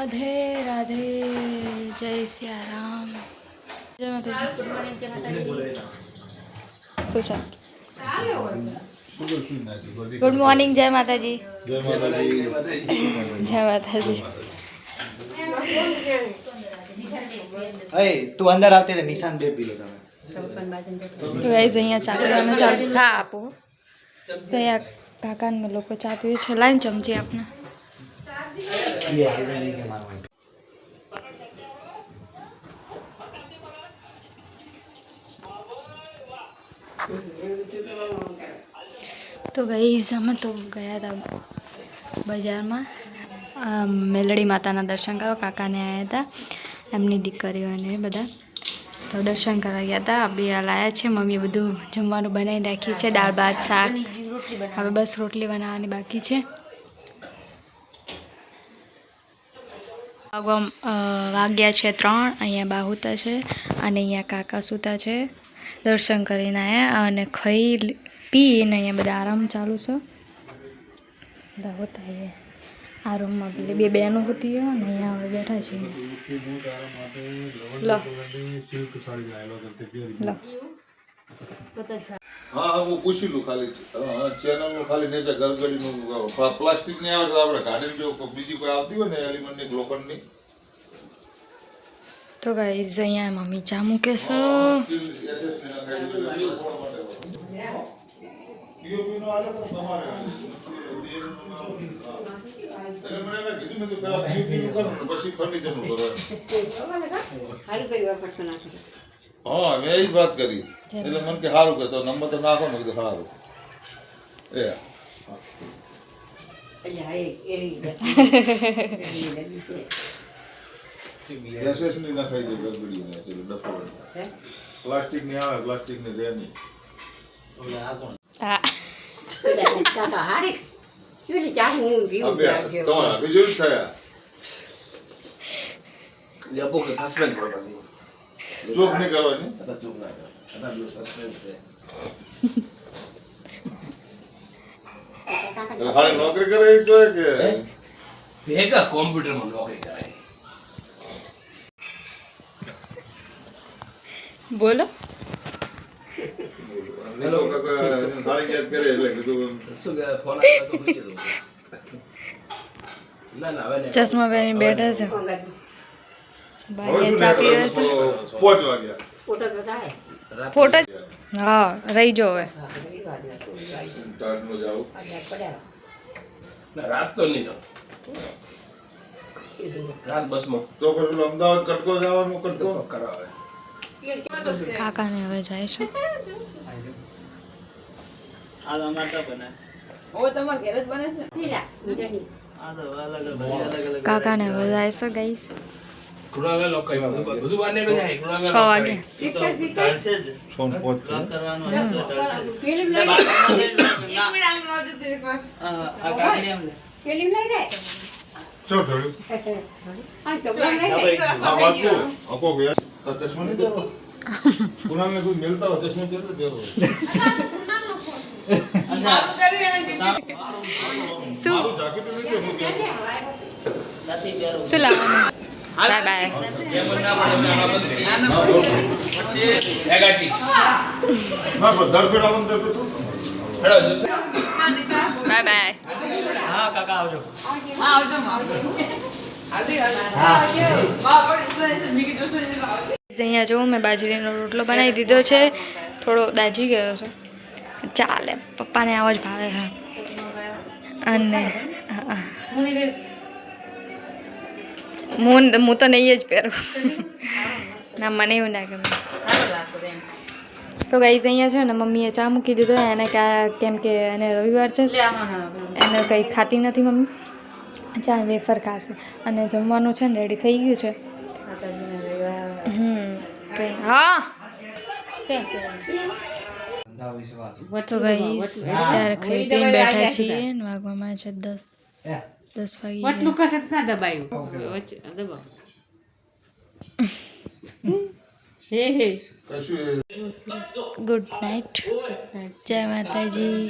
राधे राधे जय सिया राम जय माताजी सुशा गुड मॉर्निंग जय माताजी जय माताजी जय माताजी तू अंदर આવતી રે નિશાન બે પી લો તમે તો ગાઈસ અહીંયા ચા પીવાનું ચાલુ હા આપો તો અહીંયા કાકા ને લોકો ચા પીવે છે લાઈન ચમચી આપને ये है नहीं के मारो तो गाइस અમે તો ગયા હતા બજારમાં મેલડી માતાના દર્શન કરવા કાકાને આવ્યા હતા એમની દીકરીઓને બધા તો દર્શન કરવા ગયા હતા બે લાયા છે મમ્મીએ બધું જમવાનું બનાવીને રાખી છે દાળ ભાત શાક હવે બસ રોટલી બનાવવાની બાકી છે વાગ્યા છે 3 અહીંયા બા સૂતા છે અને અહીંયા કાકા સૂતા છે દર્શન કરીને આવ્યા અને ખાઈ પીને અહીંયા બધા આરામ ચાલુ છે બધા હોતા છે આ રૂમમાં પેલી બે બહેનો હતી અને અહીંયા હવે બેઠા છીએ લો લો हाँ हाँ वो पूछ लूँ खाली चैनल में खाली नीचे गरगड़ी નું પ્લાસ્ટિક ની આવે તો આપણે ગાડી જો બીજી કોઈ આવતી હોય ને એલિમેન્ટ ની લોખંડ ની તો ગાઈઝ અહીંયા મમ્મી ચા મૂકે છે हाँ मैं यही बात करी એટલે મન કે હારું કે તો નંબર તો નાખો ને કીધું હારું એ એસએસ ની નખાઈ દે ગરબડી ને ચલો ડફો પ્લાસ્ટિક ની આવે પ્લાસ્ટિક ની રે ની હા કાકા હારે ચૂલી ચા હું પીવું અબે તમારા બીજું થયા ये आपको सस्पेंस हो बस જોક નહીં કરવાની आता चुप ना आता जो सस्पेंस है હાલે નોકરી કરે એ તો કે भेगा कंप्यूटर में नौकरी कराए બોલો હેલો હાલે યાદ કરે એટલે કીધું શું કે ફોન આવ્યો તો ભૂલી ગયો ના ના હવે ચશ્મા પહેરીને બેઠા છે ભાઈ ચા પીવે છે 5 વાગ્યા ફોટો બતાય ફોટો હા રહી જો હવે ટાટ નો જાવ ના રાત તો નહીં રાત બસ માં તો પછી અમદાવાદ કટકો જવાનું કટકો કરાવે કાકાને હવે જાય છે આ અમાર તો બને ઓ તમાર ઘરે જ બને છે આ તો અલગ કાકાને હવે જાય છે ગાઈસ કુણાલે લોક કઈ બધું વાર ને જાય કુણાલે 6 વાગે ઢળશે જ ફોન પોત કરવાનો ફિલ્મ લઈ એક મિનિટ આમ આવજો તે એકવાર આ કાગડી આમ લે ફિલ્મ લઈ લે ચો ઢળ્યું આ ચોકડા લઈ લે આ વાત કો આપો ગયા ચશ્મા નહીં દેવો પુના में कोई मिलता हो चश्मा जरूर देવો શું મારું જાકેટ નહીં કે હું શું લાવવાનું બાય બાય ના પણ દર ફેર આવન દર ફેર બાય બાય હા કાકા આવજો હા આવજો માં અહીંયા જો મેં બાજરીનો રોટલો બનાવી દીધો છે થોડો દાજી ગયો છે ચાલે પપ્પાને આવો જ ભાવે છે અને હું તો નહીં જ પહેરું ના મને એવું ના ગમે તો ગાઈઝ અહીંયા છે ને મમ્મીએ ચા મૂકી દીધો એને કેમ કે એને રવિવાર છે એને કંઈ ખાતી નથી મમ્મી ચા વેફર ખાશે અને જમવાનું છે ને રેડી થઈ ગયું છે હા તો ગાઈસ અત્યારે ખાઈ પીને બેઠા છીએ ને વાગવામાં છે 10 વાગી પટલું કસત ના દબાયું દબાવ હે હે ગુડ નાઇટ જય માતાજી